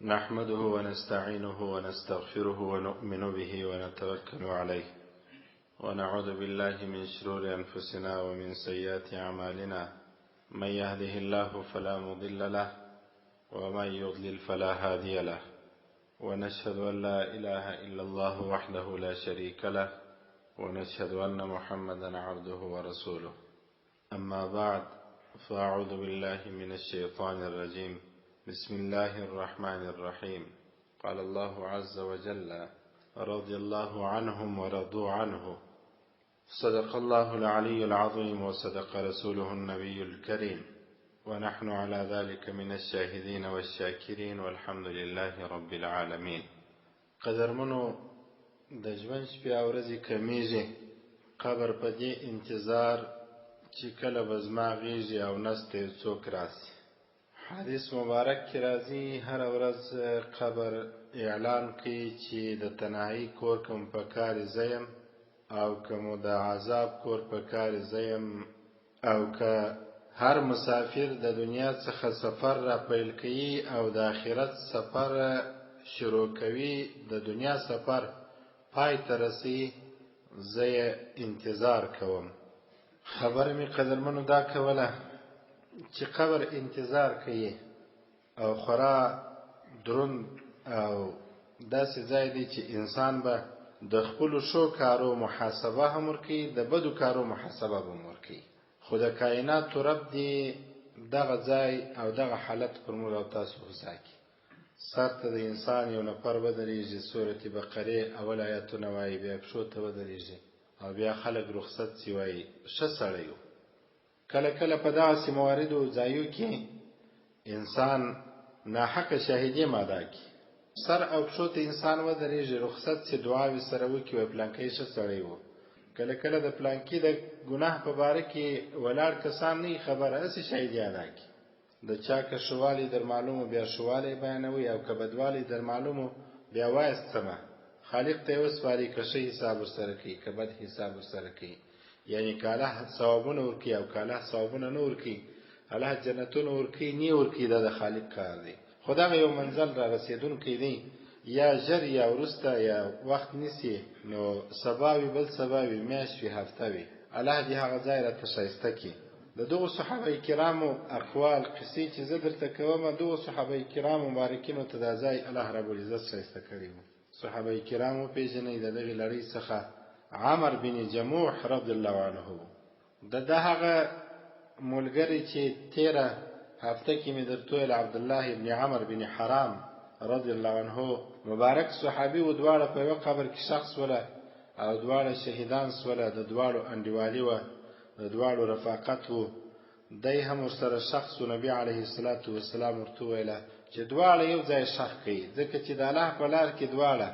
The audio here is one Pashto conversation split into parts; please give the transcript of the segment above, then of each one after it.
نحمده ونستعينه ونستغفره ونؤمن به ونتوكل عليه ونعوذ بالله من شرور أنفسنا ومن سيئات أعمالنا. من يهده الله فلا مضل له ومن يضلل فلا هادي له، ونشهد أن لا إله إلا الله وحده لا شريك له، ونشهد أن محمدا عبده ورسوله. أما بعد، فأعوذ بالله من الشيطان الرجيم. بسم الله الرحمن الرحيم. قال الله عز وجل: رضي الله عنهم ورضوا عنه. صدق الله العلي العظيم وصدق رسوله النبي الكريم، ونحن على ذلك من الشاهدين والشاكرين، والحمد لله رب العالمين. قدرمنو د ژوند شپې او ورځې کمیږي، قبر په دې انتظار چې کله به زما غیږي او نسته یو څوک راسي. حدیث مبارک کې راځي هر ورځ قبر اعلان کوي چې د تنهایی کور کوم په کار زیم، او که مو د عذاب کور په کار زیم، او که هر مسافر د دنیا څخه سفر را پیل کوي او د آخرت سفر شروع کوي، د دنیا سفر پای ته رسی، زه انتظار کوم. خبر می قدرمنو دا کوله چې قبر انتظار کوي او خورا دروند او داسې ځای دی چې انسان به د خپلو ښو کارو محاسبه هم ورکوي، د بدو کارو محاسبه به هم ورکوي. خو د کائناتو رب دی دغه ځای او دغه حالت پر موږ او تاسو وساتي. سر ته د انسان یو نفر ودرېږي، سورة بقرې اول آیاتونه وایي، بیا پښو ته ودرېږي او بیا خلک رخصت سي وایي ښه سړی و. کله کله په دغسې مواردو ځایو کې انسان ناحقه شاهدي ماده کړي، سر او پښو ته انسان ودرېږي، رخصت سي، دعاوې سره وکړي، وایي پلانکی ښه سړی و. کله کله د پلانکي د ګناه په باره کې ولاړ کسان نه خبره، هسې شاهدي ادا کړي. د چا که ښوالی در معلومو بیا ښوالی بیانوي، او که بدوالی در معلومو بیا وایست سمه. خالق ته یې وسپاري، که ښه حساب ورسره کوي که بد حساب ورسره کوي. یعنی که الله ثوابونه ورکوي او که الله ثوابونه نه ورکوي، الله جنتونه ورکوي نه ورکوي، دا د خالق کار دی. خو دغه یو منزل را رسېدونکی دی، یا ژر یا وروسته یا وخت نیسي، نو سبا وي، بل سبا وي، میاشت وي، هفته وي. الله دې هغه ځای راته ښایسته کړي. د دغو صحابه کرامو اقوال قصې چې زه درته کوم، دغو صحابه کرامو مبارکینو ته دا ځای الله رب العزت ښایسته کړی و. صحابه کرام وپېژنئ. د دغې لړۍ څخه عمر بن جموح رضی الله عنه د هغه ملګری چې تیره هفته کې مې درته ویل، عبدالله ابن عمر بن حرام رضی الله عنه مبارک صحابي و. دواړه په یوه قبر کې ښخ سوله او دواړه شهیدان سوله. د دواړو انډیوالي وه، د دواړو رفاقت و. دی هم ورسره ښخ سو. نبي علیه الصلاة والسلام ورته وویله چې دواړه یو ځای ښخ کړي، ځکه چې د الله په لار کې دواړه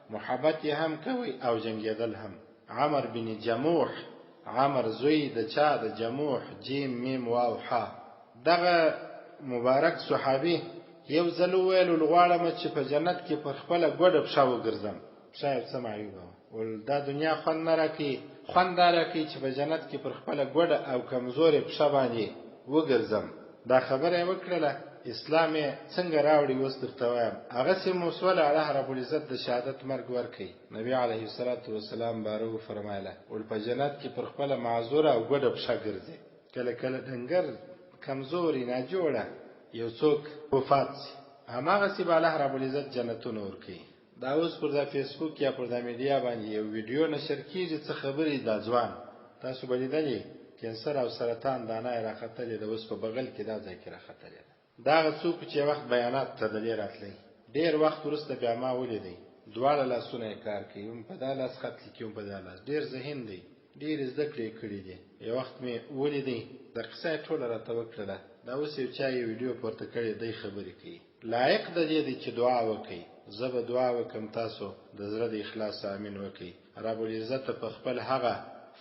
محبت یې هم کوي او جنګېدل هم. عمر بن جموح، عمر زوی د چا؟ د جموح، جیم میم واو ح. دغه مبارک صحابي یو ځل وویل غواړم چې په جنت کې پر خپله ګوډه پښه وګرځم. پښه یو څه معیوبه وه، دا دنیا خوند نه راکوي، خوند دا راکوي چې په جنت کې پر خپله ګوډه او کمزورې پښه باندې وګرځم. دا خبره یې وکړله. اسلام یې څنګه راوړي اوس درته وایم. هغسې مو سوله الله رب العزت د شهادت مرګ ورکوي. نبي علیه الصلاة والسلام باره وفرمایله، په جنت کې پر خپله معذوره او ګوډه پښه ګرځي. کله کله ډنګر کمزوري ناجوړه یو څوک وفات سي، هماغسې به الله رب العزت جنتونه ورکوي. دا اوس پر دا فیسبوک یا پر دا میډیا باندې یو ویډیو نشر کېږي، څه خبرې دا ځوان تاسو به لیدلې، کینسر او سرطان دانه یې راختلې ده، اوس په بغل کې دا ځای کې راختلې ده. دا هغه څوک چې وخت بیانات ته دلې راتلی، ډېر وخت وروسته بیا ما ولیدی، دواړه لاسونه یې کار کوي، هم په دا لاس خط لیکي هم په دا لاس. ډېر ذهین دی، ډېرې زده کړې یې کړي دي. یو وخت مې ولیدی، د قصه یې ټوله راته وکړله. دا اوس یو چا یې ویډیو پورته کړې، دی خبرې کوي. لایق د دې دی چې دعا وکړي. زه به دعا وکړم، تاسو د زړه د اخلاص امین وکړئ. رب العزت په خپل هغه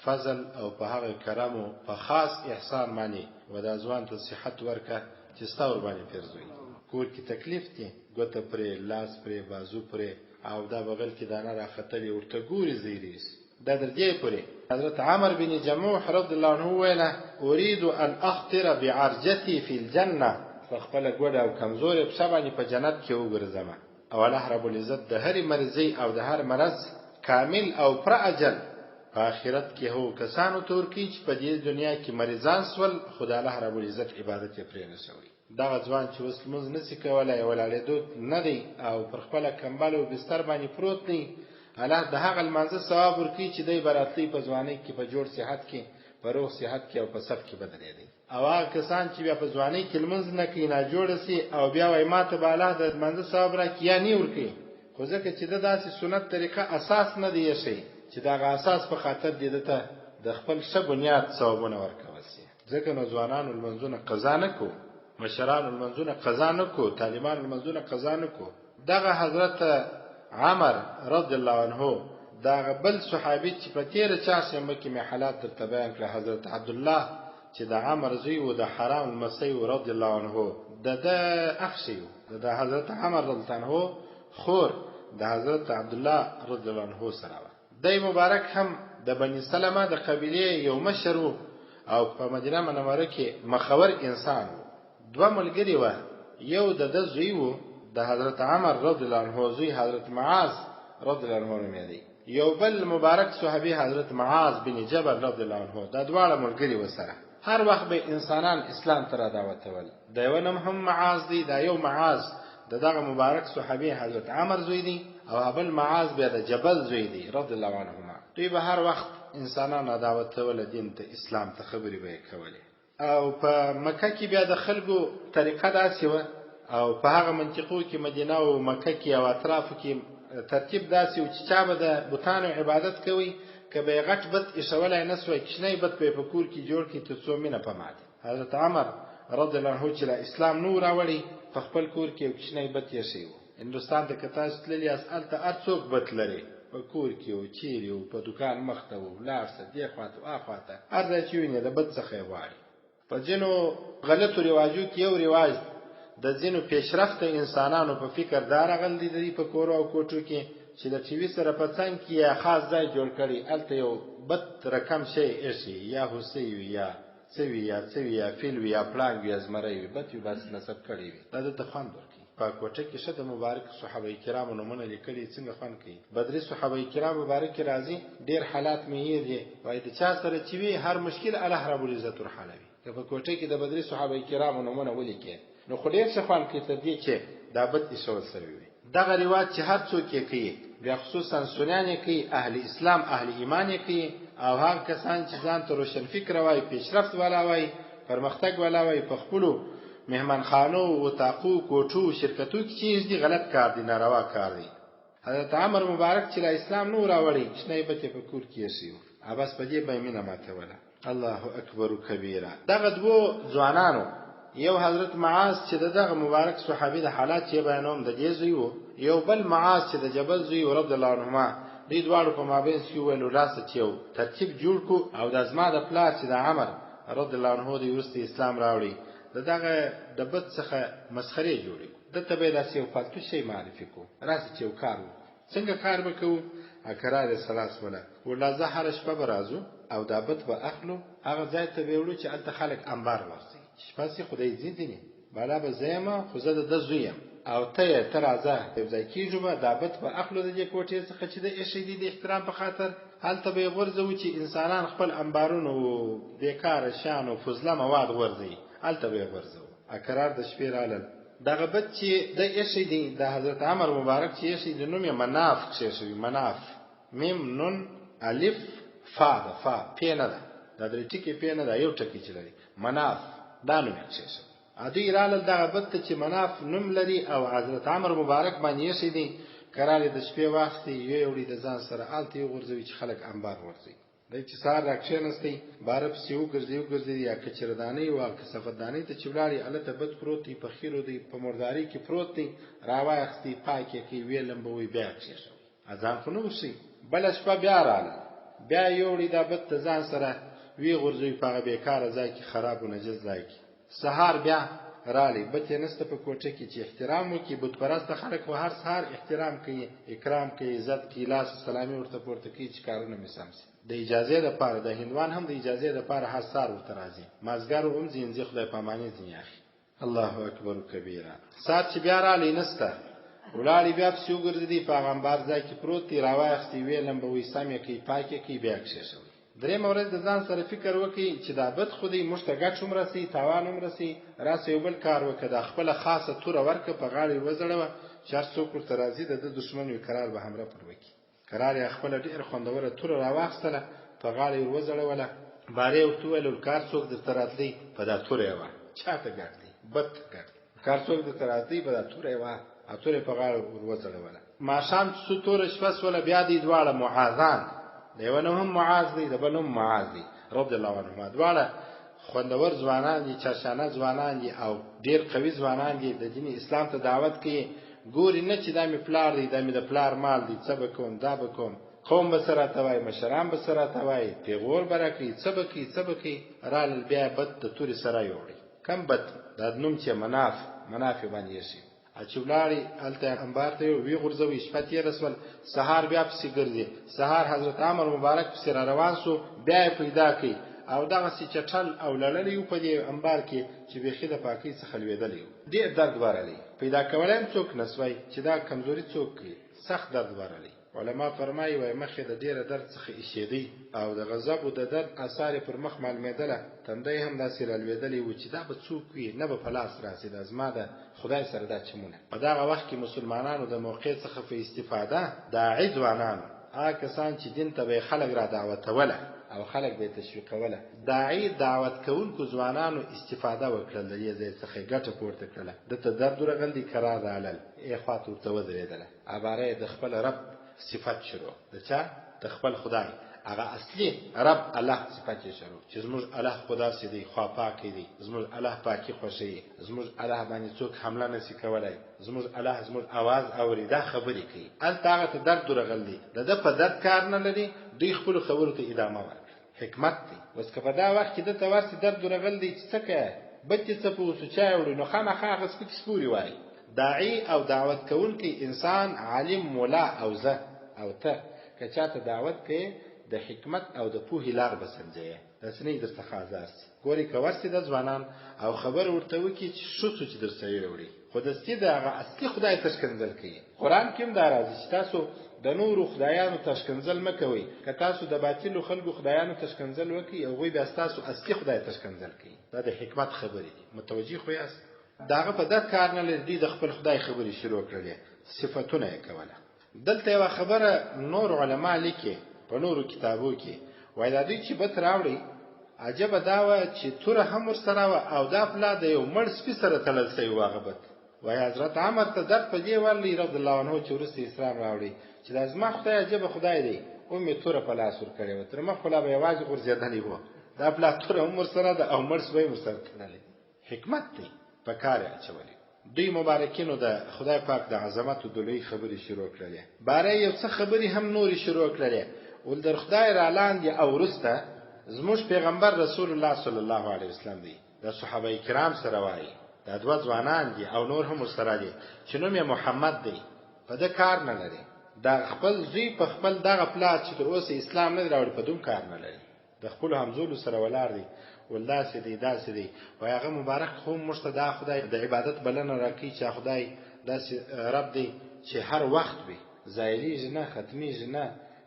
فضل او په هغه کرم او په خاص احسان باندې و دا ځوان ته صحت ورکړه چې ستا ورباندې پیرزوي. کور کې تکلیف دی، ګوته پرې، لاس پرې، بازو پرې، او دا بغل کې دانه راختلې، ورته ګوري زیریس. دا در دې پورې حضرت عمر بن جموح رضی الله عنه ویله: اريد ان اخطر بعرجتي في الجنه په خپل ګوډه او کمزوري په باندې په جنت کې وګرځم او الله رب العزت د هر مرضی او د هر مرض کامل او پر اجل په آخرت کې هو کسانو تور کی چې په دې دنیا کې مریضان سول خدای الله رب العزت عبادت یې پرې نه شوی. دا ځوان چې اوس موږ نسی کولای ولاړېدو نه دی او پر خپل کمبل او بستر باندې پروت دی، الله د هغه لمانځه ثواب ورکړي چې دی براتلی په ځوانۍ کې په جوړ صحت کې په روغ صحت کې او په صحت کې بدلې دي. او هغه کسان چې بیا په ځوانۍ کې لمونځ نه کوي نه جوړ سي او بیا وای ماته به الله د لمانځه ثواب راکړي یا نه ورکړي، خو ځکه چې د داسې سنت طریقه اساس نه دی شي چې دا اساس په خاطر دی ته د خپل څه بنیاد ثوابونه ورکول شي. ځکه نو ځوانانو لمونځونه قضا نه کو، مشرانو لمونځونه قضا نه کو، طالبانو لمونځونه قضا نه کو. دغه حضرت عمر رضی الله عنه دا بل صحابي چې په تیر چاشمه کې حالات درته بیان کړ، حضرت عبد الله چې د عمر زوی و د حرام المسی رضی الله عنه د اخشي د حضرت عمر رضی الله عنه خور د حضرت عبد الله رضی الله عنه سره د مبارک هم د بني سلمہ د قبیله یو مشر او په مدینه منوره کې مخور انسان دوه ملګری و، یو د زوی و د حضرت عمر رضی الله عنه زوی حضرت معاذ رضی الله عنه مېدی، یو بل مبارک صحابي حضرت معاذ بن جبل رضی الله عنه دا دواړه ملګری وسره هر وخت به انسانان اسلام ته دعوت ول. دا یو نوم هم معاذ دی، دا یو معاذ دغه مبارک صحابي حضرت عمر زوی دی او بل معاذ بیا د جبل زوی دی رضی الله عنهما. دوی به هر وخت انسانان دعوت ول دین ته اسلام ته خبرې به کولې. او په مکه کې بیا د خلکو طریقه داسې و او په هغه منطقو کې مدینه او مکه کې او اطرافو کې ترتیب داسې و چې چا به د بوتانو عبادت کوي که به غټ بت ایښولی نه سوی کشنی بت به په کور کې جوړ کړي تر څو مینه په مات. حضرت عمر رضی الله عنه چې له اسلام نو راوړی په خپل کور کې یو کشنی بت ایښی و. هندوستان ته که تاسو تللي یاست هلته هر څوک بت لري په کور کې و، چیرې و، په دوکان مخ ته و، لاړ شه دې خواته او هخوا ته هر ځای چې وینې د بت څخه یې غواړي. په ځینو غلطو رواجو کې یو رواج د ځینو پیشرفته انسانانو په فکر دا راغلی دی په کورو او کوټو کې چې د ټي وي سره په څنګ کې یا خاص ځای جوړ کړي هلته یو بت رقم شی ایښي یا هوسۍ وي یا څه وي یا څه وي یا فیل وي یا پړانګ وي یا زمری وي بت وي بس نصب کړی وي دا دلته خوند ورکوي. په کوټه کې ښه د مبارک صحابه کرامو نومونه لیکلي څنګه خوند کوي. بدري صحابه کرام مبارک راځي ډېر حالات مې یې دي وایي د چا سره چې وي هر مشکل الله رب العزت ورحلوي. که په کوټه کې د بدري صحابه کرامو نومونه ولیکي نو خو ډېر ښه خوند کوي تر دې چې دا بت ایښول سوی وي. دغه رواج چې هر څوک یې کوي بیا خصوصا سنیان یې کوي، اهل اسلام اهل ایمان یې کوي او هغه کسان چې ځان ته روشن فکر وایي، پیشرفت والا وایي، پرمختګ والا وایي، په خپلو مهمانخانو اتاقو کوټو شرکتو کې چیز دي غلط کار دی، ناروا کار دی. حضرت عمر مبارک چې له اسلام نو راوړی کشنی بت یې په کور کې ایښی و بس په دې به یې مینه ماتوله. الله اکبر کبیره. دغه دوو ځوانانو یو حضرت معاذ چې دغه مبارک صحابي د حالات چې بیانوم د دې زوی وو، یو بل معاذ چې د جبل زوی رضی الله عنهما. دې دواړو په مابین کې ویلو راسه چې یو ترتیب جوړ کو او د ازما د پلار چې د عمر رضی الله عنه د وروسته اسلام راوړي دغه د بت څخه مسخرې جوړي دته به داسې یو فالتو شی معرفي کو راسه چې یو کار څنګه کار وکړو. اقرار سلاس ولا ولا زه هر شپه به راځو او دا بت به اخلو هغه ځای ته به وړو چې هلته خلک انبار ورسي شپاسي خدای زیندنی بالا به زېما خو زه د زویم او ته راځه یو ځای کېږو به دا بت به اخلو د دې کوټې څخه چې د ایښی دي د احترام په خاطر هلته به یې غورځوو چې انسانان خپل انبارونه و بېکاره شیان و فضله مواد غورځوي هلته به یې غورځوو. اقرار د شپې رالل دغه بت چې د ایښی دی د حضرت عمر مبارک چې ایښی د نوم یې مناف کښېښوي، مناف میم نون الف فا ده فا پې نه ده دا درې ټکي پې نه ده یو ټکي چې لري مناف دا نوم یې کښېښوي. دوی رالل دغه بت ته چې مناف نوم لري او حضرت عمر مبارک باندې ایښی دی قرار د شپې واخستې یو وړي د ځان سره هلته یې غورځوي چې خلک انبار ورځي. دی چې سهار راکښېنستی باره پسې وګرځي یا کچردانۍ او کثافتدانۍ ته چې ولاړې هلته بت پروت دی په خیرو دی په مردارۍ کې پروت دی راواخستې پاک یې کوي ویې لمبوي بیا یې کښېښوي اذان خو نه وشي. بله شپه بیا راغله بیا یې وړي دا بت ته ځان سره ویې غورځوي په هغه بېکاره ځای کې خراب و نجس ځای کې. سهار بیا رالی بت یې نسته په کوټه کې چې احترام وکړي. بت پرسته خلک خو هر سهار احترام کوي، اکرام کوي، عزت کوي، لاس سلامي ورته پورته کوي چې کارونه مې سم شي. د اجازې دپاره د هندوان هم د اجازې دپاره هر سهار ورته راځي، مازدیګر هم ځي خدای په اماني ځي اخي. الله اکبر کبیره. سات چې بیا رالی نسته ولاړې بیا پسې وګرځېدی پیغمبر ځای کې پروت دی راواخېستې ویې لمبوي سمې کوي پاکې کوي بیا کښېښوي. درېیمه ورځ د ځان سره فکر وکړي چې دا بد خو دی موږ ته ګټ هم رسي تاوان هم رسي راسه یو بل کار وکړه دا خپله خاصه توره ورکړه په غاړه یې وځړوه چې هر څوک ورته راځي د ده دښمن وي کرار به حمله پر وکړي. کرار یې خپله ډېر خوندوره توره راواخیستله په غاړه یې وځړوله. بارې ورته وویل کار څوک درته راتلی په دا توره یې وه چا ته ګټ دی بد ته ګټ دی کار څوک درته راتلی په دا توره یې وه او توره یې په غاړه ور وځړوله. ماښام چې څو توره شپه سوله بیا دوی دواړه معاذان د یو نوم هم معاذ دی د بل نوم معاذ دی رضی الله عنهما دواړه خوندور ځوانان دي چاشانه ځوانان دي او ډېر قوي ځوانان دي د دین اسلام ته دعوت کوي. ګوري نه چې دا مې پلار دی دا مې د پلار مال دی څه به کوم دا به کوم قوم به سره راته وایي مشران به سره راته وایي پیغور به راکوي څه به کوي څه به کوي. رالل بیا بد د تورې سره یوړي کم بد دا نوم چې مناف یې باندې ایښي چې ولاړې هلته انبار ته وی غورځوي شپه تېره سول سهار بیا پسې ګرځي. سهار حضرت عمر مبارک پسې را روان سو بیا یې پیدا کړي او دغسې چټل او لړلی و په دې انبار کې چې بیخي د پاکۍ څخه لوېدلی و. ډېر درد ورلی پیدا کولی هم څوک نسوی چې دا کمزوري څوک کوي سخت درد ورلی. علما فرمایي وایي مخ یې د ډېره درد څخه ایښېدی او د غضب و د درد اثار یې پر مخ معلومېدله. تندی هم داسې رالوېدلی و چې دا به څوک وي نه به په لاس راسي دا زما د خدای سره دا چمونه. په دغه وخت کې مسلمانانو د موقع څخه په استفاده داعي ځوانانو هغه کسان چې دین ته به خلک را دعوتوله او خلک به تشویقوله داعي دعوت کوونکو ځوانانو استفاده وکړل د دې ځای څخه ګټه پورته کړله. دته درد ورغلی کرار رالل یې خواته ورته ودرېدله. عباره د خپل رب صفت شروع د چا د خپل خدای هغه اصلي رب الله صفت یې شروع چې زموږ الله خدا سي دی خوا پاکي دی زموږ الله پاکي خوښي زموږ الله باندې څوک حمله نشي کولای زموږ الله زموږ आवाज اوري دا خبرې کوي. الته هغه ته درد ورغلی د په درد کار نه لري دوی خپل خبرو ته ادامه ورکړي حکمت دی. اوس که په دا وخت کې دته ورسې درد ورغلی چې څه کوي بد چې څه په اوسو چای وړي نو خامخا هغه سپکې سپورې وایي. داعي او دعوت کوونکی انسان عالم مولا او زه او ته که چاته دعوت کوي د حکمت او د پوهې لار به سنجوي داسې نه درڅخه ازار سي. ګورې که ورسې د ځوانان او خبر ورته وکړي چې ښه څه چې درسره یې وړي خو دستې د هغه اصلي خدای تشکنځل کوي. قرآن کې هم دا راځي چې تاسو د نورو خدایانو تشکنځل مه کوئ. که تاسو د باطلو خلکو خدایانو تشکنځل وکړئ هغوی بیا ستاسو اصلي خدای تشکنځل کوي. دا د حکمت خبرې دي متوجه خو یاست. د هغه په دغه کار نه لري دوی د خپل خدای خبرې شروع کړلې صفتونه یې کوله. دلته یوه خبره نور علما لیکي په نورو کتابو کې وایي دا دوی چې بت راوړي عجبه دا وه چې توره هم ورسره وه او دا پلا د یو مړ سپي سره تړل سوی و هغه بت. وایي حضرت عمر ته درد په دې ورلی رضی الله عنه چې وروسته اسلام راوړي چې دا زما خدای عجبه خدای دی او مې توره په لاس ورکړې وه تر مخ خو لا به یوازې غورځېدلی و دا پلا توره هم ورسره ده او مړ سپی هم ورسره تړلی. حکمت دی په کار یې اچولی. دوی مبارکینو د خدای پاک د عظمت او د لوی خبرې شروع کړلې. باره یو څه خبرې هم نورې شروع کړلې ول در خدای را لاندې او وروسته زموږ پیغمبر رسول الله صلی الله علیه وسلم دی د صحابه کرام سره وایي دا دوه ځوانان دي او نور هم ورسره دي چې نوم یې محمد دی په ده کار نه لري. دا خپل زوی په خپل دغه پلار چې تر اوسه اسلام نه دی راوړی په دوم کار نه لري د خپلو همزولو سره ولاړ دی ول داسې دی داسې دی. وایي هغه مبارک خو موږ ته دا خدای د عبادت بلنه راکوي چې خدای داسې رب دی چې هر وخت وي زایلیږي نه ختمیږي نه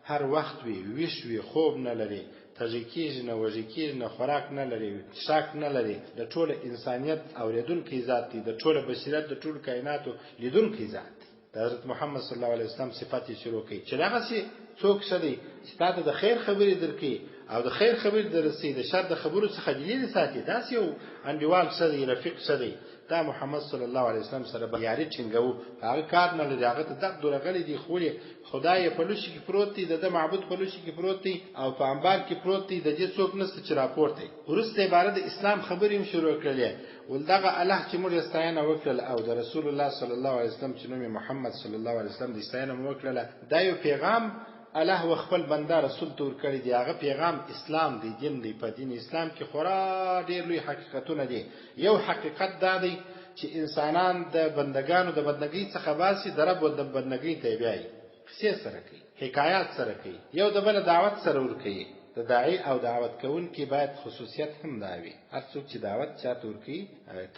هر وخت وي ویش وي خوب نه لري تږی کېږي نه وږی کېږي نه خوراک نه لري شک نه لري د ټوله انسانیت اورېدونکی ذات دی د ټوله بصیرت د ټولو کائناتو لیدونکی ذات دی. د حضرت محمد صلی الله علیه وسلم صفت یې شروع کوي چې دغسې څوک ښه دی چې تا ته د خیر خبرې درکوي او د خیر خبرې دررسوي د شر د خبرو څخه جلې ساتي داسې یو انډیوال ښه دی رفیق ښه دی. دا محمد صلی الله علیه وسلم سره به یاري ټینګوو هغه کار نه لري هغه ته درد ورغلی دی خو خدای په لوشي کې پروت دی د معبود په لوشي کې پروت دی او په انبار کې پروت دی د دې څوک نشته چې راپورته وروسته عبارت د اسلام خبرې هم شروع کړلې ول دغه الله چې موږ ستاینه وکړل او د رسول الله صلی الله علیه وسلم چې نوم محمد صلی الله علیه وسلم د ستاینه وکړل دا یو پیغام الله و خپل بنده رسول تور کړی دی هغه پیغام اسلام دی دین دی په دین اسلام کې خورا ډېر لوی حقیقتونه دي. یو حقیقت دا دی چې انسانان د بندگانو د بندګۍ څخه باسي د رب د بندګۍ ته بیایي قصې سره کوي حکایات سره کوي یو د بل دعوت سره ور کوي د داعی او دعوت کوونکي باید خصوصیت هم دا وي. هر څوک چې دعوت چاته ورکوي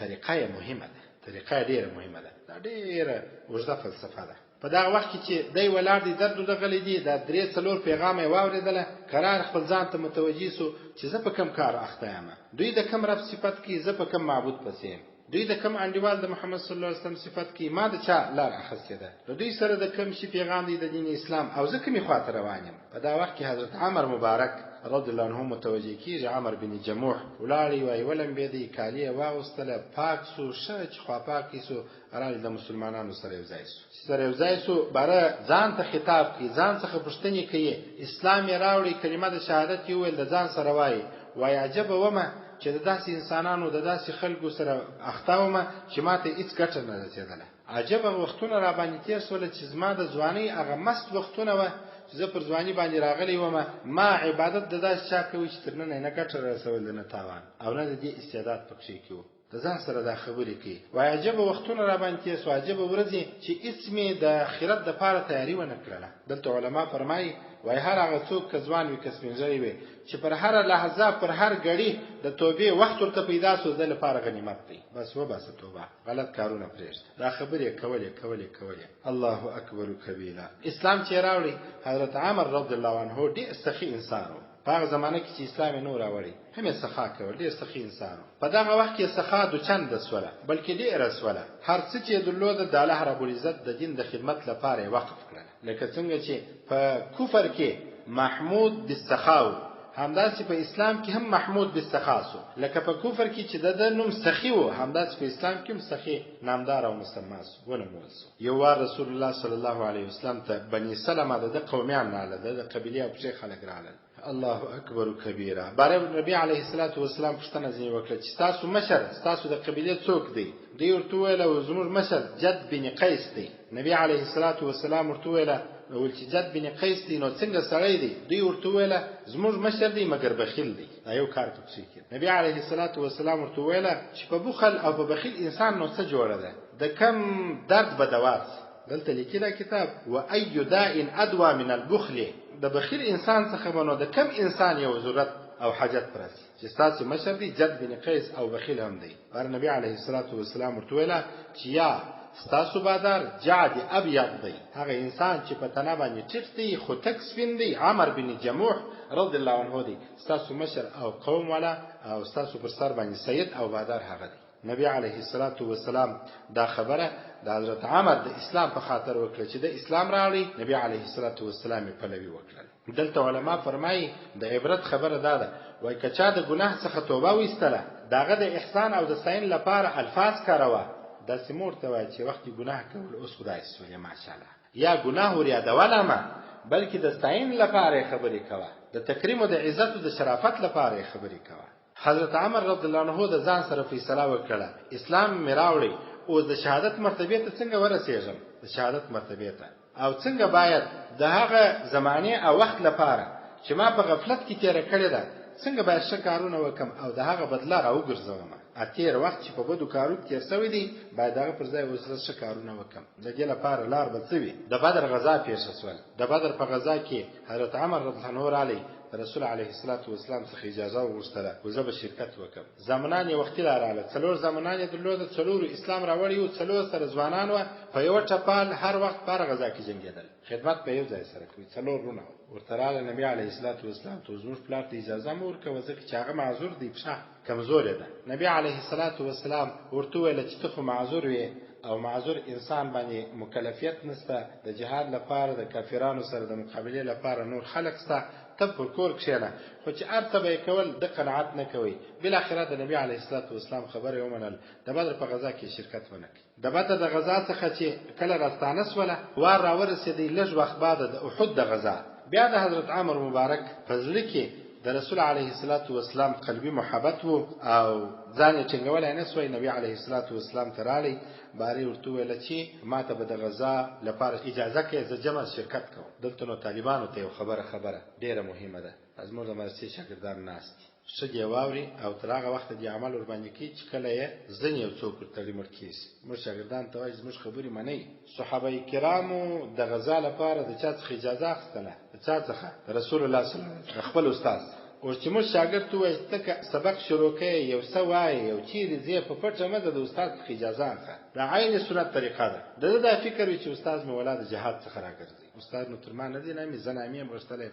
طریقه یې مهمه ده، طریقه یې ډېره مهمه ده. دا ډېره اوږده فلسفه ده. په دغه وخت کې چې دی ولاړ دی درد غلی دی، دا 3-4 پیغام یې واورېدله، قرار خپل ځان ته متوجه سو چې زه په کوم کار اخته یم، دوی د کوم رب صفت کې، زه په کوم معبود پسې یم، دوی د کوم انډیوال د محمد صلی الله علیه وسلم صفت کې، ما د چا لار اخیستې ده، د دوی سره د کوم شي پیغام دی د دین اسلام، او زه کومې خواته روان یم. په دا وخت کې حضرت عمر مبارک رضی الله عنه متوجه کیږي. عمر بن جموح ولاړی وای ولمبېدی، کالی یې واغوستله، پاک سو، ښه چې خواپاکې سو، راغی د مسلمانانو سره یو ځای سو باره ځان ته خطاب کوي، ځان څخه پوښتنې کوي، اسلام یې راوړي، کلمه د شهادت یې وویل، د ځان سره وایي عجبه ومه چې د داسې انسانانو د داسې خلکو سره اخته ومه چې ما ته هېڅ ګټه نه رسېدله. عجبه وختونه را باندې تېر سوله چې زما د ځوانۍ هغه مست وختونه وه چې زه پر ځواني باندې راغلی ومه، ما عبادت د داسې چا کوي چې تر ننه یې نه ګټه رسول نه تاوان او نه د دې استعداد په کښې کې و. د ځان سره دا خبرې کوي. وایي عجبه وختونه را باندې تېر سو، عجبه ورځې چې هېڅ مې د آخرت دپاره تیاري ونه کړله. دلته علما فرمایي وایي هر هغه څوک که ځوان وي که سپین ږیری وي چې پر هره لحظه پر هر ګړي د توبې وخت ورته پیدا سو، د لپاره غنیمت دی. بس وباسه توبه، غلط کارونه پرېږده. دا خبرې کولې. الله اکبر کبیره. اسلام چې راوړي حضرت عمر رضی الله عنه ډېر سخي انسان و. په هغه زمانه کې چې اسلام یې نو راوړی هم یې سخا کول، ډېر سخي انسان و. په دغه وخت کې سخا دوچنده سوله، بلکې ډېره سوله. هر څه چې یې درلوده د الله رب العزت د دین د خدمت لپاره یې وقف کړل. لکه څنګه چې په کفر کې محمود بالسخا و، همداسې په اسلام کې هم محمود بالسخا سو. لکه په کفر کې چې د نوم سخي و، همداسې په اسلام کې هم سخي نامدار او مسمى سو، ونومول سو. یو وار رسول الله صلی الله علیه وسلم ته بني سلمه د قومیان راغله، د قبیلې او پښې خلک راغلل. الله اکبر کبیره. باره نبی علیه الصلاة والسلام پوښتنه ځینې وکړه چې ستاسو مشر ستاسو د قبیلې څوک دی؟ دوی ورته وویله زموږ مشر جد بن قیس دی. نبی علیه الصلاة والسلام ورته وویله چې جد بن قیس دی نو څنګه سړی دی؟ دوی ورته وویله زموږ مشر دی مګر بخیل دی. دا یو کار پکښې کړي. نبی علیه الصلاة والسلام ورته وویله چې په بخل او په بخیل انسان نو څه جوړه ده؟ د کم درد به دوا سي. دلته لیکي دا کتاب و ای داء ادوا من البخل. د بخیل انسان څخه بنو د کم انسان یو ضرورت او حاجت پرسي چې ستاسو مشر دی جد بن قیس او بخیل هم دی. بر نبی علیه الصلاة والسلام ورته ویله چې یا ستاسو بادار جعد ابیض دی، هغه انسان چې په تنه باندې ټیټ دی خو تک سپین دی، عمر بن جموح رضی الله عنه دی. ستاسو مشر او قوم والا او ستاسو پر سر باندې سید او بادار هغه دی. نبی علیه الصلاة والسلام دا خبره د حضرت عمر د اسلام په خاطر وکړه چې د اسلام راوړي. نبی علیه الصلاة والسلام یې پلوي وکړل. دلته علما فرمایي د عبرت خبره دا ده، وایي که چا د ګناه څخه توبه ویستله، داغه د احسان او د ستاین لپاره الفاظ کاروه، داسې مور ته وایي چې وخت ګناه کول اوس خدای سولې ماشاءالله، یا ګناه ور یادوله مه بلکې د ستاین لپاره خبرې کوه، د تکریم او د عزت او د شرافت لپاره خبرې کوه. حضرت عمر رضی الله عنه د ځان سره فیصله وکړه اسلام مې راوړی، اوس د شهادت مرتبه ته څنګه ورسېږم؟ د شهادت مرتبه ته او څنګه باید د هغه زمانه او وخت لپاره چې ما په غفلت کې تیر کړی ده څنګه باید ښه کارونه وکم او د هغه بدله راوګرځوم. تیر وخت چې په بدو کارو تیر شوی دی باید هغه پر ځای اوس ښه کارونه وکم. د دې لپاره لار به څه وي؟ د بدر غزا پیښه شوه. د بدر په غزا کې حضرت عمر رضی الله عنه رسول علیه الصلاة والسلام څخه اجازه وغوښتله و زه به شرکت وکم. زمانان یې وختي راغله، 4 زمانان یې درلوده، 4 اسلام راوړی و، 4 سره ځوانان وه، په یوه ټپال هر وخت په هره غزا کې جنګېدل، خدمت په یو ځای سره کوي. 4 رونه ورته راغله. نبي علیه الصلاة والسلام ته زموږ پلار ته اجازه مه ورکوه ځکه چې هغه معذور دی، پښه کمزورې ده. نبي علیه الصلاة والسلام ورته وویله چې ته خو معذور وې او معذور انسان باندې مکلفیت نشته د جهاد لپاره د کافرانو سره د مقابلې لپاره نور خلق شته، ته پر کور کښېنه، خو چې هر څه به یې کول د قناعت نه کوئ. بالاخره د نبي علیه الصلاة والسلام خبره یې ومنل، د بدر په غزا کې شرکت ونه کړي. د بدر د غزا څخه چې کله راستانه سوله وار راورسېدی لږ وخت بعد د احد د غزا بیا د حضرت عمر مبارک په زړه کې د رسول علیه الصلاة والسلام قلبي محبت وو او ځان یې ټینګولی نه سوی. نبي علیه الصلاة والسلام ته راغی، بارې ورته وویله چې ما ته به د غزا لپاره اجازه کړې زه جمع شرکت کوم. دلته نو طالبانو ته یو خبره ډېره مهمه ده، زموږ د مدرسې شاګردان ناست دي، ښه دې واوري او تر هغه وخته دې عمل ورباندې کوي چې کله یې ځینې یو څوک ورتړي مړ کېږي. موږ شاګردان ته وایي زموږ خبرې منئ. صحابه کرامو د غزا لپاره د چا څخه اجازه اخیستله؟ د چا څخه رسول الله صلی الله علیه وسلم خپل استاد. او چې موږ شاګرد ته وایي ته سبق شروع کوي یو څه وایي یو چیرې ځې په پټه مه ځه د استاد څخه اجازه اخله. دا عین سنت طریقه ده. د دا فکر وي چې استاد مې ولا د جهاد څخه راګرځي. استاد نو تر ما نه دی نه مې زنامې غوښتلی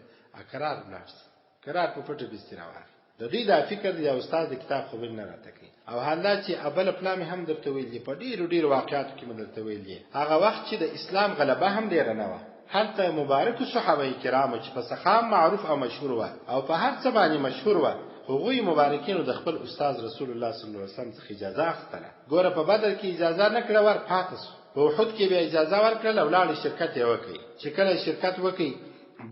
قرار ولاړ شي قرار په پټه بستر واخلي. د دوی دا فکر دی استاد د کتاب خبر نه راته کوي. او حالات چې ابل پلان هم درته ویل دي په ډیرو واقعاتو کې مدد ته ویل دي. هغه وخت چې د اسلام غلبه هم ډیره نه و. حتی مبارک صحابه کرام چې په سخام معروف او مشهور و او په هر څه باندې مشهور و، هغوی مبارکینو د خپل استاد رسول الله صلی الله علیه وسلم څخه اجازه اخیستله. ګوره په بدر کې اجازه نه کړه ور پاتې شو. په احد کې به اجازه ورکړه او لاړ شرکت یې وکړي. چې کله شرکت وکړي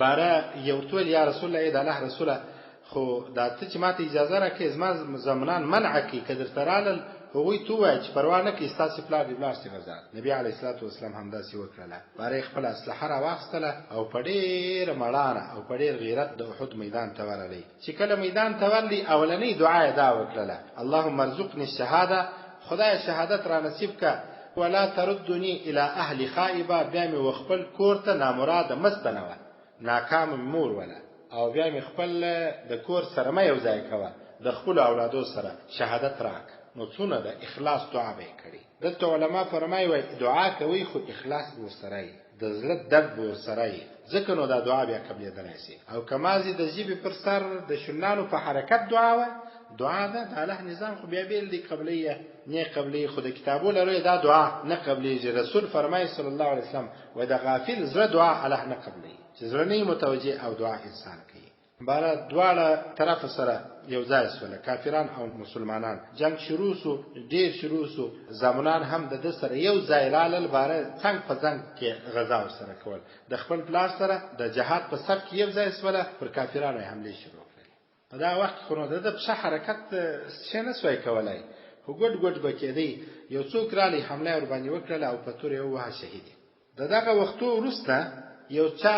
باره یو ټول یا رسول الله د الله رسوله خو دا ته چې ماته اجازه راکې زما زمنان منع کی کدر ترال هغوی تو وای چې پروا نه کوي ستاسو پلار دی بلار څنګه غزا. نبی علیه الصلاۃ والسلام هم داسې وکړه. باره خپل اسلحه را واخستله او په ډېر مړانه او په ډېر غیرت د احد میدان ته ورغلی. چې کله میدان ته ورلی اولنی دعا یې دا وکړه: اللهم ارزقني الشهاده، خدای شهادت را نصیب کا، ولا تردني الى اهل خائبه، بیا مې وخپل کور ته نامراد مستنوه ناکام مور ولا، او بیا مې خپل د کور سره مې یو ځای کوه د خپل اولادو سره شهادت راک. نو څونه د اخلاص دعا به کړي. دلته علما فرمایي وای دعا کوي خو اخلاص به سره وي، د زړه درد به سره وي، ځکه نو دا دعا بیا قبلېدلی شي. او کمازي د ژبې پر سر د شنانو په حرکت دعا و دعا ده د الله نظام خو بیا بیل دی قبلیه نه قبلیه. خو د کتابو لري دا دعا نه قبلیږي. رسول فرمایي صلی الله علیه وسلم و د غافل زړه دعا الله نه قبلیږي چې زړه نه متوجه او دعا انسان کوي. بار دواړه طرف سره یو ځای سول، کافران او مسلمانان. جنگ شروع سو، ډیر شروع سو. زمونان هم د سره یو ځای لال بار څنګه په څنګه کې غزا سره کول. د خپل پلان سره د جهاد په صف کې یو ځای سول، پر کافرانو حمله شروع کړه. دا وخت خو نو د په حرکت څنګه سوي کولای. هو ګډ بکېدی یو څوک رالی حمله ور باندې وکړه او په تور یو واه شهید. دغه وختو ورسته یو چا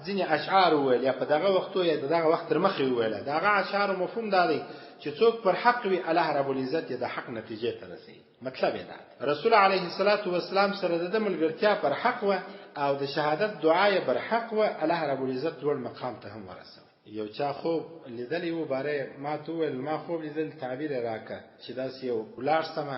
ځینې اشعار ویل یا په دغه وختو یا دغه وخت تر مخې ویل. دغه اشعار مفهوم دی چې څوک پر حق وي الله رب العزت د حق نتیجه ته رسي. مطلب دا رسول علیه الصلاۃ والسلام سره د ملګرتیا پر حق و او د شهادت دعای پر حق و الله رب العزت ډول مقام ته هم ورسوي. یو چا خوب لیدلی و باره ما تو ول ما خوب لیدل تعبیر راکا چې داس یو ولار سم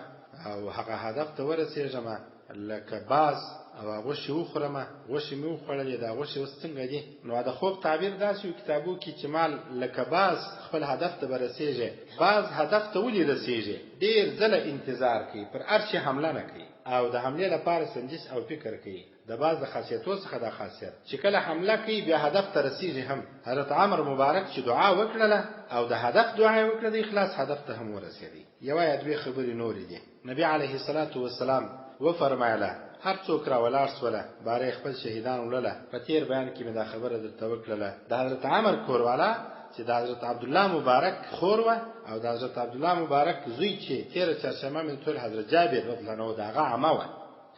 او هغه هدف ته ورسېږم لکه باز او غوښه وخورم، غوښه مې وخوړلې دا غوښه اوس څنګه دي. نو دا خوب تعبیر داسې کتابو کې چې مال لکه باز خپل هدف ته ورسېږي. باز هدف ته ولې رسېږي؟ ډېر ځله انتظار کوي، پر ارشي حمله نه کوي او د حمله لپاره سنجش او فکر کوي. د باز د خاصیتو څخه دا خاصیت چې کله حمله کوي بیا هدف ته رسېږي. هم حضرت عمر مبارک چې دعا وکړله او د هدف دعا وکړه د اخلاص هدف ته هم ورسېدی. یو یا دوه خبرې نورې دي. نبی علیه الصلاۃ والسلام و فرمایله هر څوک را ولاړ سوله باره خپل شهیدان ولله. په تیر بیان کې مې دا خبره درته وکړله. د حضرت عمر کوروالا چې د حضرت عبدالله مبارک خور و او د حضرت عبدالله مبارک زوی چې تیر چهارشنبه من ټول حضرت جابر رضی الله عنه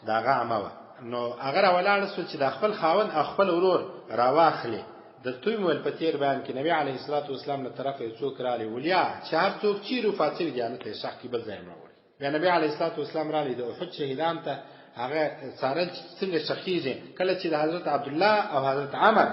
دغه عمه و. نو هغه را ولاړ سو چې د خپل خاوند او خپل ورور راواخلي. د توی مول په تیر بیان کې نبی علیه الصلاۃ والسلام له طرفه یو څوک رالی ولیا چې هر څوک چې رفات وي دیانت یې شخ کې بل ځای مړ. بیا نبی علیه الصلاۃ والسلام رالی د احد شهیدان ته هغه سارل څنګه شخیږي. کله چې د حضرت عبدالله او حضرت عمر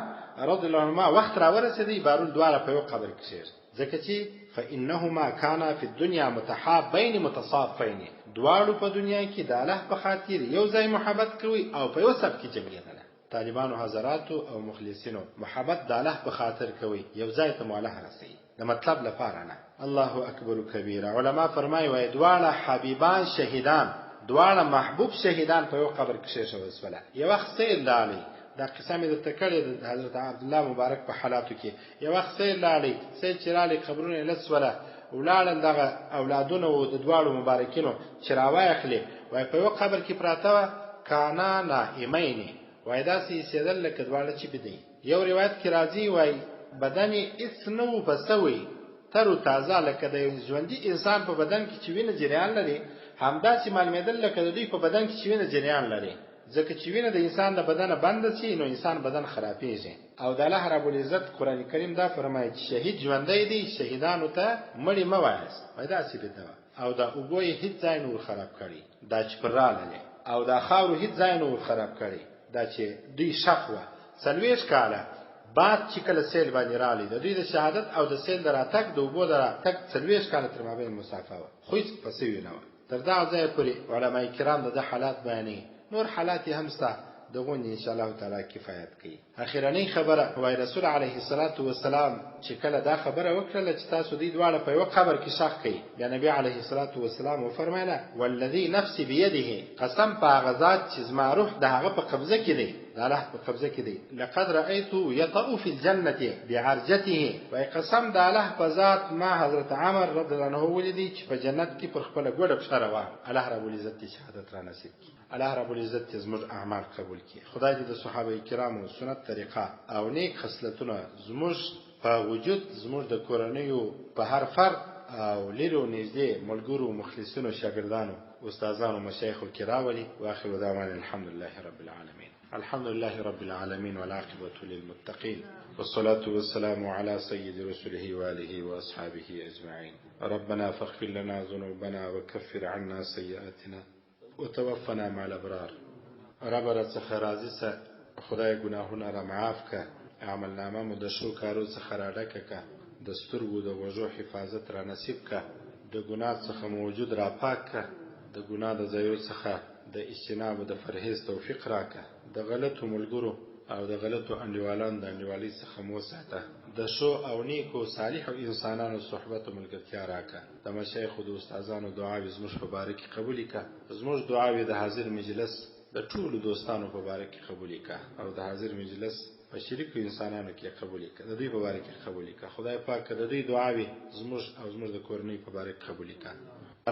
رضی الله عنهما وخت را ورسېدی بارول دواړه په یو قبر کې شیر. ځکه چې فانهما كانا في الدنيا متحابين متصافين. دواړو په دنیا کې د الله په خاطر یو ځای محبت کوي او په یو سب کې جنګیدل. طالبانو حضراتو او مخلصینو محبت د الله په خاطر کوي، یو ځای ته مولاه رسي د مطلب لپاره نه. الله اکبر کبیره. علما فرمایي وای دواړه حبیبان شهیدان، دواړه محبوب شهیدان په یو قبر کې شهید شول. یو وخت سید لالی دا قصه مې درته کړې د حضرت عبدالله مبارک په حالاتو کې. یو وخت سید لالی سید چرالی قبرونه لسوله ولادن دغه اولادونه او د دواړو مبارکینو چې راوایخلي وای په یو قبر کې پراته و کانا نائمین. وای دا سي سیدل لکه دواړه چې بدی. یو روایت کې راځي وای بدن هیڅ نو بسوي تر تازه لکه د ژوندۍ انسان په بدن کې چې وینه جریان لري همدا چې معلومېدل لکه د دوی په بدن کې چې وینه جریان لري. ځکه چې وینه د انسان د بدن بند شي نو انسان بدن خرابېږي. او د الله رب العزت قران کریم دا فرمایي چې شهید ژوندۍ دي، شهیدانو ته مړی مه وایاست. پیدا سی بده او دا وګوي هیڅ ځای نور خراب کړي، دا چې پراله او دا خاور هیڅ ځای نور خراب کړي، دا چې دوی شخوه 40 کاله بعد چې کله سیل باندې رالی د دوی د شهادت او د سیل دراتک د اوبو دراتک 40 کال تر مابین مسافه و خو هیڅ پسوي نه و. تر دا ځای پورې علما کرام د حالات بیانې، نور حالات هم ستا دغه ان شاء الله تعالی کفایت کوي. اخیرنی خبره وای رسول علیه الصلاۃ والسلام چې کله دا خبره وکړه چې تاسو دې دواړه په یو قبر کې شخ کړئ، یا نبی علیه الصلاۃ والسلام وفرمایله والذي نفسي بيده، قسم په غزاد چې زما روح د هغه په قبضه کې دی، د الله په قبضه کې دی، لقد رايته يطأ في الجنه بعرجته، وای قسم د الله په ذات ما حضرت عمر رضی الله عنه ولیدي چې په جنت کې پر خپل ګډه بشره و. الله رب العزت شهادت را نصیب کړي، الله رب العزت زموږ اعمال قبول کړي. خدای دې د صحابه کرامو سنت طریقه او نیک خصلتونه زموږ په وجود زموږ د کورنیو په هر فرد او لیرو نږدې ملګرو مخلصینو شاګردانو استادانو مشایخو کې راولي. واخر دعوانا الحمد لله رب العالمين. الحمد لله رب العالمين والعاقبة للمتقين والصلاة والسلام على سيد رسله وآله وأصحابه أجمعين. ربنا فاغفر لنا ذنوبنا وكفر عنا سيئاتنا وتوفنا مع الأبرار. رب را څخه راضي سه، خدای ګناهونه را معاف که، عمل نامه مو د شو کارو څخه را ډکه که، د سترګو د غوږو حفاظت را نصیب که، د ګناه څخه موجود را پاک که، د ګناه د ځایو څخه د اجتناب او د پرهیز توفیق راکه، د غلطو ملګرو او د غلطو انډیوالانو د انډیوالۍ څخه مو ساته، د شو او نیکو صالحو انسانانو صحبت او ملګرتیا راکه، د مشایخو د استادانو دعاوې زموږ په باره کې قبولې که، زموږ دعاوې د حاضر مجلس د ټولو دوستانو په باره کې قبولې که او د حاضر مجلس په شریکو انسانانو کې قبولې که، د دوی په باره کې قبولې که. خدای پاک د دوی دعاوې زموږ او زموږ د کورنۍ په باره کې قبولې که.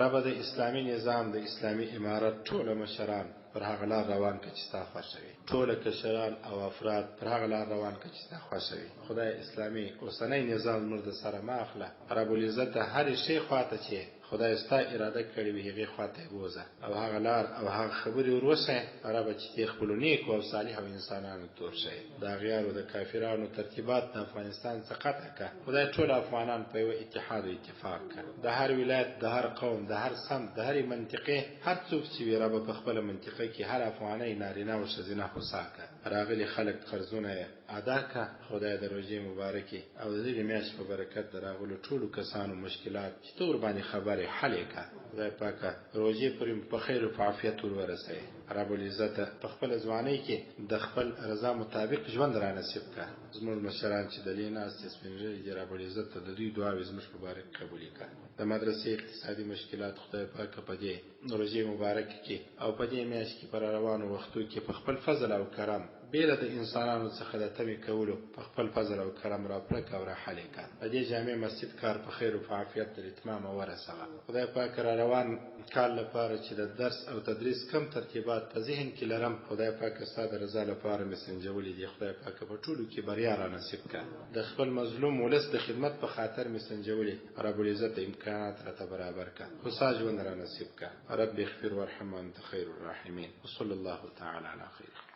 رب د اسلامي نظام د اسلامي امارت ټول مشران پر هغه لار روان که چې ستا خوښه وي، ټول کشران او افراد پر هغه لار روان که چې ستا خوښه وي. خدای اسلامي اوسنی نظام زموږ د سره مه اخله. رب العزت هر شی خواته چې خدای ستا اراده کړې وي هغې خواته بوزه او هغه لار او هغه خبرې وروسه رب چې خپلو نیکو او صالحو انسانانو تور شي. د اغیارو د کافرانو ترتیبات د افغانستان څخه قطع که. خدای ټول افغانان په یو اتحاد او اتفاق که. د هر ولایت، د هر قوم، د هر سمت، د هرې منطقې هر څوک چې وي رب په خپله منطقه کې هر افغانۍ نارینه او ښځینه خوسا که. راغلي خلک قرضونه یې ادا که. خدای د روژې مبارکې او د دې میاشتې په برکت د راغلو ټولو کسانو مشکلات چې ته ورباندې خبرې حل یې که. خدای پاکه روژې پورې په خیر او په عافیت ورورسوي. رب العزت په خپله ځوانۍ کې د خپل رضا مطابق ژوند را نصیب که. زموږ مشران چې دلې ناست سپین ږیري دي رب العزت د دوی دعاوې زموږ په باره کې قبولې که. د مدرسې اقتصادي مشکلات خدای پاکه په دې روژې مبارکې کې او په دې میاشت کې پر روانو وختو کې په خپل فضل او کرم بیله د انسانانو څخه د تمې کولو په خپل فضل او کرم را پرک او را حلې که. په دې جامع مسجد کار په خیر او په عافیت تر اتمامه ورسوه. خدای پاک را روان کال لپاره چې د درس او تدریس کم ترتیبات په ذهن کې لرم خدای پاک ستا د رضا لپاره مې سنجولي دي. خدای پاک په ټولو کې بریا را نصیب که. د خپل مظلوم ولس د خدمت په خاطر مې سنجولي. رب العزت امکانات راته برابر که. خوسا ژوند را نصیب که. رب اغفر وارحم وانت خیر الراحمین. وصلی الله تعالی علی خیر.